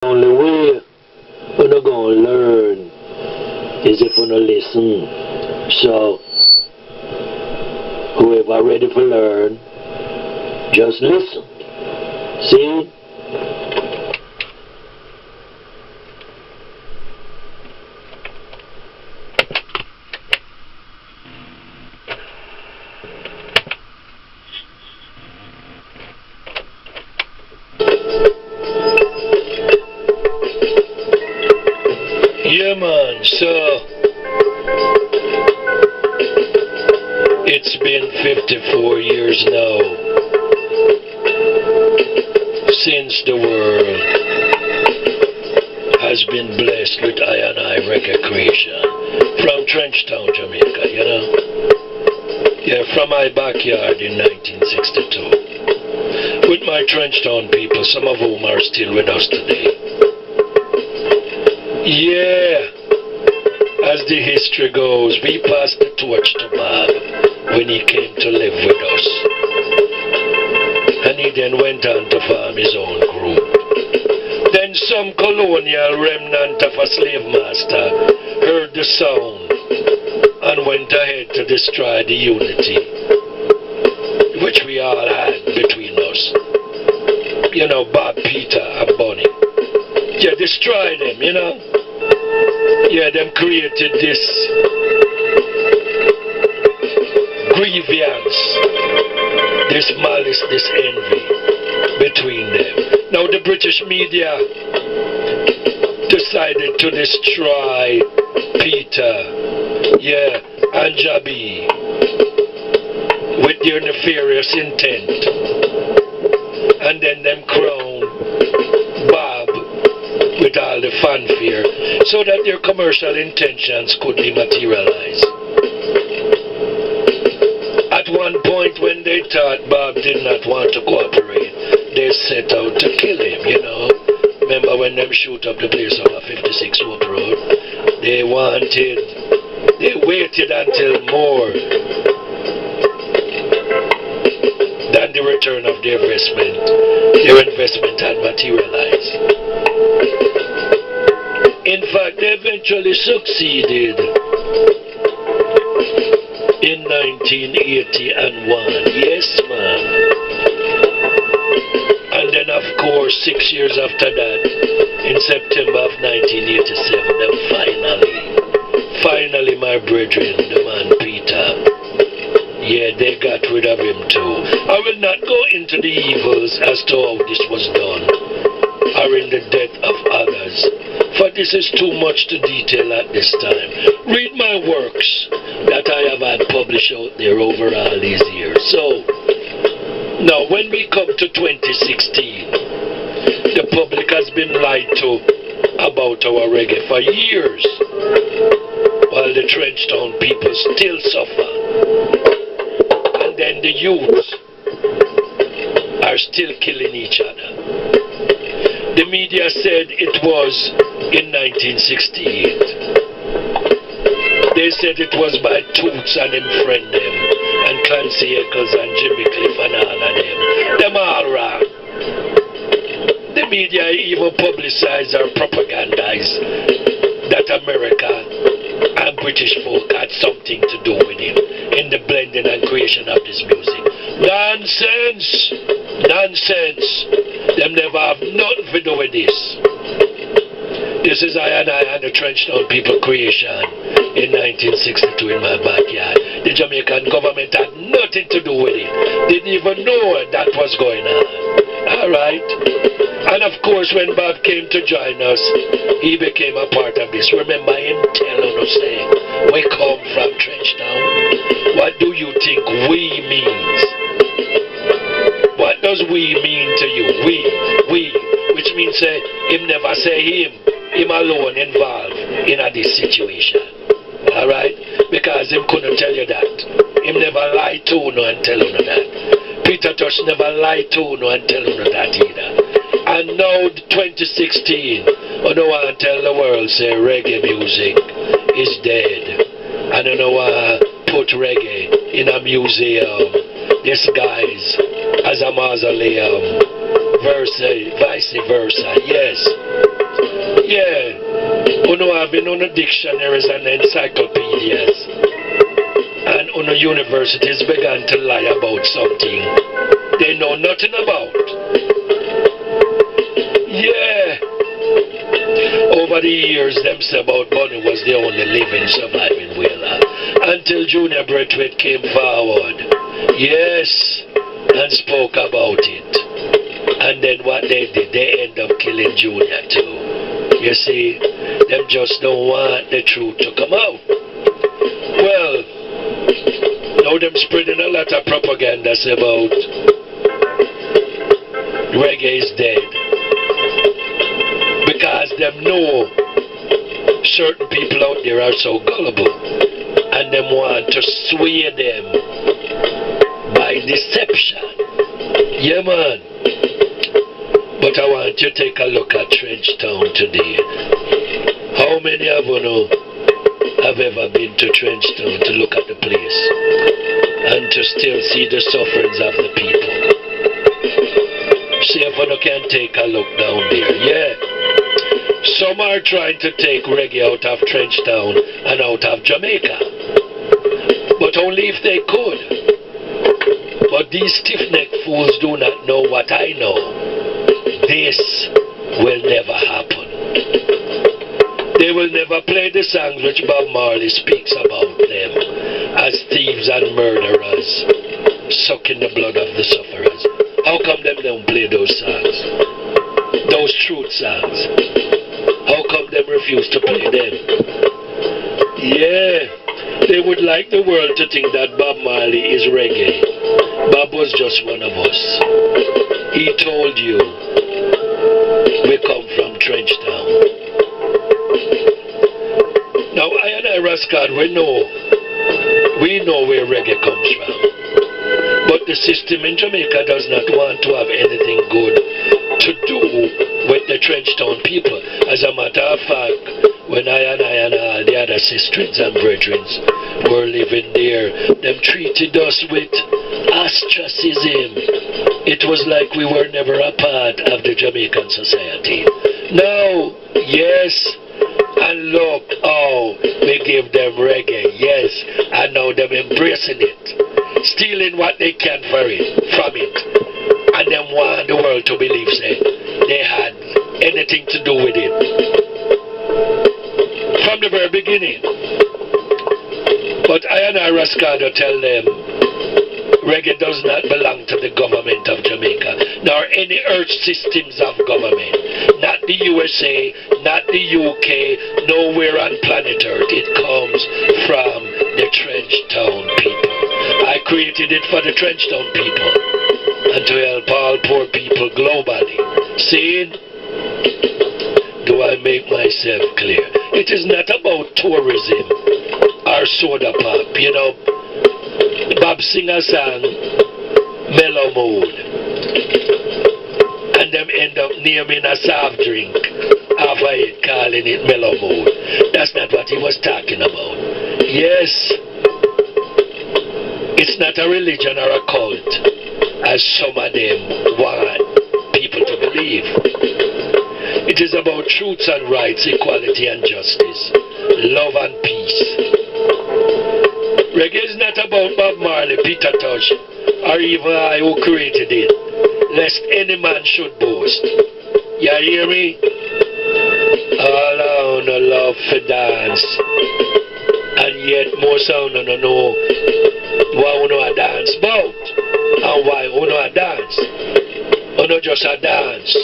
Only way we're not gonna learn is if we not listen. So whoever ready to learn, just listen. See? Yeah, man, so it's been 54 years now since the world has been blessed with I reggae creation from Trenchtown, Jamaica, you know? Yeah, from my backyard in 1962 with my Trenchtown people, some of whom are still with us today. Yeah, as the history goes, we passed the torch to Bob when he came to live with us. And he then went on to form his own group. Then some colonial remnant of a slave master heard the sound and went ahead to destroy the unity which we all had between us. You know, Bob, Peter, and Bonnie. Yeah, destroy them, you know? Yeah, them created this grievance, this malice, this envy between them. Now the British media decided to destroy Peter, yeah, and Jabi with their nefarious intent. And then them crown Bob with all the fanfare so that their commercial intentions could be materialized. At one point when they thought Bob did not want to cooperate, they set out to kill him, you know. Remember when them shoot up the place on 56 Hope Road? They waited until more than the return of their investment. Their investment had materialized. In fact, they eventually succeeded in 1981. Yes, man. And then, of course, 6 years after that, in September of 1987, then finally, my brethren, the man Peter, yeah, they got rid of him too. I will not go into the evils as to how this was done, or in the death of others, for this is too much to detail at this time. Read my works that I have had published out there over all these years. So, now when we come to 2016, the public has been lied to about our reggae for years, while the Trenchtown people still suffer. And then the youth are still killing each other. The media said it was in 1968. They said it was by Toots and him friend them, and Clancy Eccles and Jimmy Cliff and all of them. Them all wrong. The media even publicized or propagandized that America and British folk had something to do with him in the blending and creation of this music. Nonsense! Nonsense! Them never have nothing to do with this. This is I and the Trenchtown people creation in 1962 in my backyard. The Jamaican government had nothing to do with it. Didn't even know that was going on. Alright? And of course when Bob came to join us, he became a part of this. Remember him telling us saying, we come from Trenchtown. What do you think we means? What does we mean to you? We, which means him never say him alone involved in this situation. Alright? Because him couldn't tell you that. Him never lied to you and tell you that. Peter Tosh never lied to you and tell you that either. And now 2016, I don't want to tell the world say reggae music is dead. And I don't want to put reggae in a museum disguised as a mausoleum. Vice versa. Yes. Uno have in on dictionaries and encyclopedias. And on universities began to lie about something they know nothing about. Yeah. Over the years, them say about Bunny was the only living surviving whaler. Until Junior Braithwaite came forward. Yes. And spoke about it. And then what they did, they end up killing Junior too. You see, them just don't want the truth to come out. Well, now them spreading a lot of propaganda about reggae is dead. Because them know certain people out there are so gullible. And them want to sway them by deception. Yeah, man. But I want you to take a look at Trenchtown today. How many of you have ever been to Trenchtown to look at the place and to still see the sufferings of the people? See if you can take a look down there. Yeah. Some are trying to take reggae out of Trenchtown and out of Jamaica. But only if they could. But these stiff-necked fools do not know what I know. This will never happen. They will never play the songs which Bob Marley speaks about them as thieves and murderers, sucking the blood of the sufferers. How come them don't play those songs? Those truth songs. How come them refuse to play them? Yeah, they would like the world to think that Bob Marley is reggae. Bob was just one of us. He told you, we come from Trenchtown. Now, I and I, Rascad, we know where reggae comes from. But the system in Jamaica does not want to have anything good to do with the Trenchtown people. As a matter of fact, when I and all the other sisters and brethren were living there, them treated us with ostracism. It was like we were never a part of the Jamaican society. Now, yes, and look how we give them reggae, yes, and now them embracing it, stealing what they can from it, and them want the world to believe they had anything to do with it. From the very beginning. But I and I, Rascado, tell them, reggae does not belong to the government of Jamaica, nor any earth systems of government. Not the USA, not the UK, nowhere on planet Earth. It comes from the Trenchtown people. I created it for the Trenchtown people and to help all poor people globally. See? Do I make myself clear? It is not about tourism or soda pop, you know. Bob sing a song, Mellow Mood, and them end up naming a soft drink after it, calling it Mellow Mood. That's not what he was talking about. Yes, it's not a religion or a cult, as some of them want people to believe. It is about truths and rights, equality and justice, love and peace. Reggae is not about Bob Marley, Peter Tosh, or even I who created it, lest any man should boast. You hear me? All I wanna love for dance, and yet more sound I don't know why we know a dance about, and why we know a dance. We know just a dance,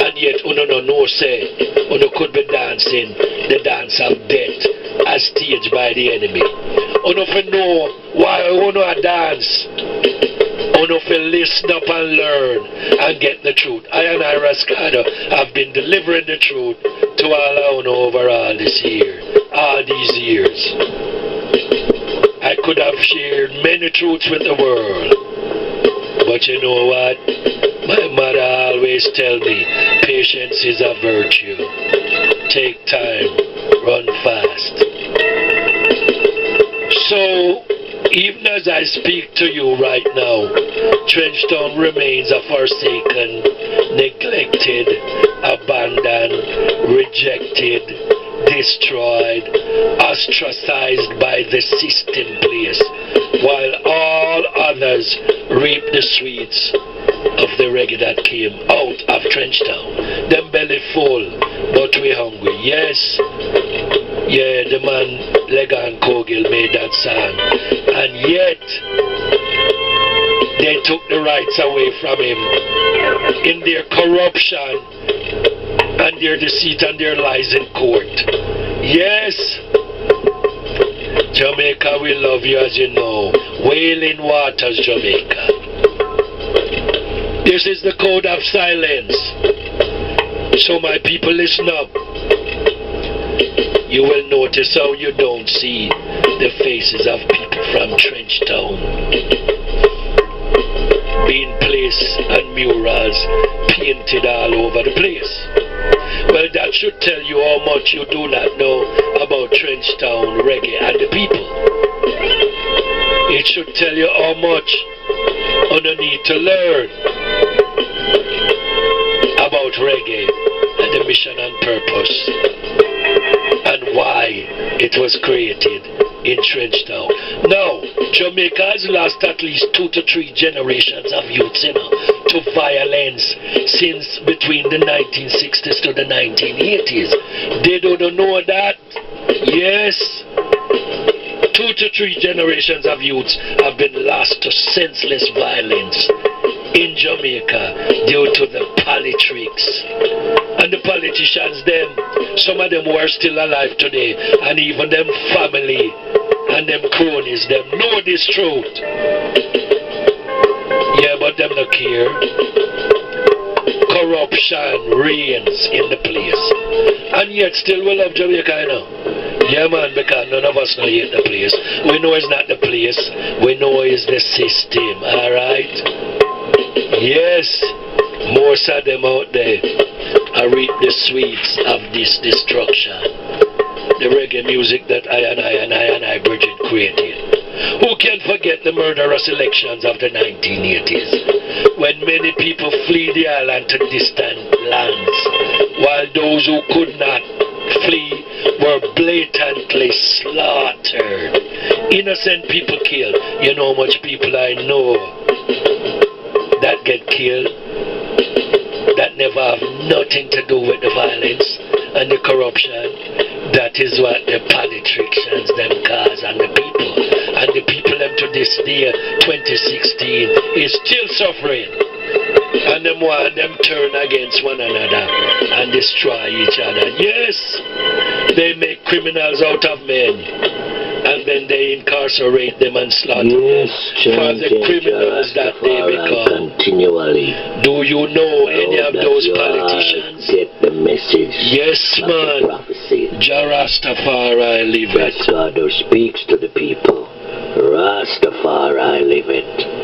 and yet we don't know say we could be dancing the dance of death as staged by the enemy. We don't know why we know a dance. We don't listen up and learn and get the truth. I and I, Rascado, have been delivering the truth to all I know over all these years. I could have shared many truths with the world, but you know what? My mother always tell me, patience is a virtue. Take time, run fast. So, even as I speak to you right now, Trenchtown remains a forsaken, neglected, abandoned, rejected, destroyed, ostracized by the system place, while all others reap the sweets of the reggae that came out of Trenchtown. Them belly full, but we hungry. Yes, yeah, the man Legan Kogel made that song, and yet they took the rights away from him in their corruption and their deceit and their lies in court. Yes, Jamaica, we love you, as you know. Wailing waters, Jamaica. This is the code of silence. So my people, listen up. You will notice how you don't see the faces of people from Trenchtown being placed and murals painted all over the place. Well, that should tell you how much you do not know about Trenchtown reggae and the people. It should tell you how much you need to learn about reggae and the mission and purpose and why it was created in Trenchtown. Now, Jamaica has lost at least 2 to 3 generations of youths, to violence since between the 1960s to the 1980s. They don't know that. Yes, 2 to 3 generations of youths have been lost to senseless violence in Jamaica due to the politics. And the politicians, some of them who are still alive today, and even them family and them cronies, them know this truth. Yeah, but them don't care. Corruption reigns in the place. And yet still we love Jamaica, Yeah, man, because none of us know hate the place. We know it's not the place. We know it's the system, alright? Yes, most of them out there are reap the sweets of this destruction. The reggae music that I and I, Bridget, created. Who can forget the murderous elections of the 1980s, when many people flee the island to distant lands, while those who could not flee were blatantly slaughtered. Innocent people killed. You know how much people I know that get killed that never have nothing to do with the violence and the corruption. That is what the politicians them cause and the people. And the people them to this day, 2016, is still suffering. And them want them turn against one another and destroy each other. Yes, they make criminals out of men. And then they incarcerate them and slaughter them for the criminals that they become. Continually. Do you know any of those politicians? Get the message. Yes, man. Jah Rastafari live it. Cardo speaks to the people. Rastafari live it.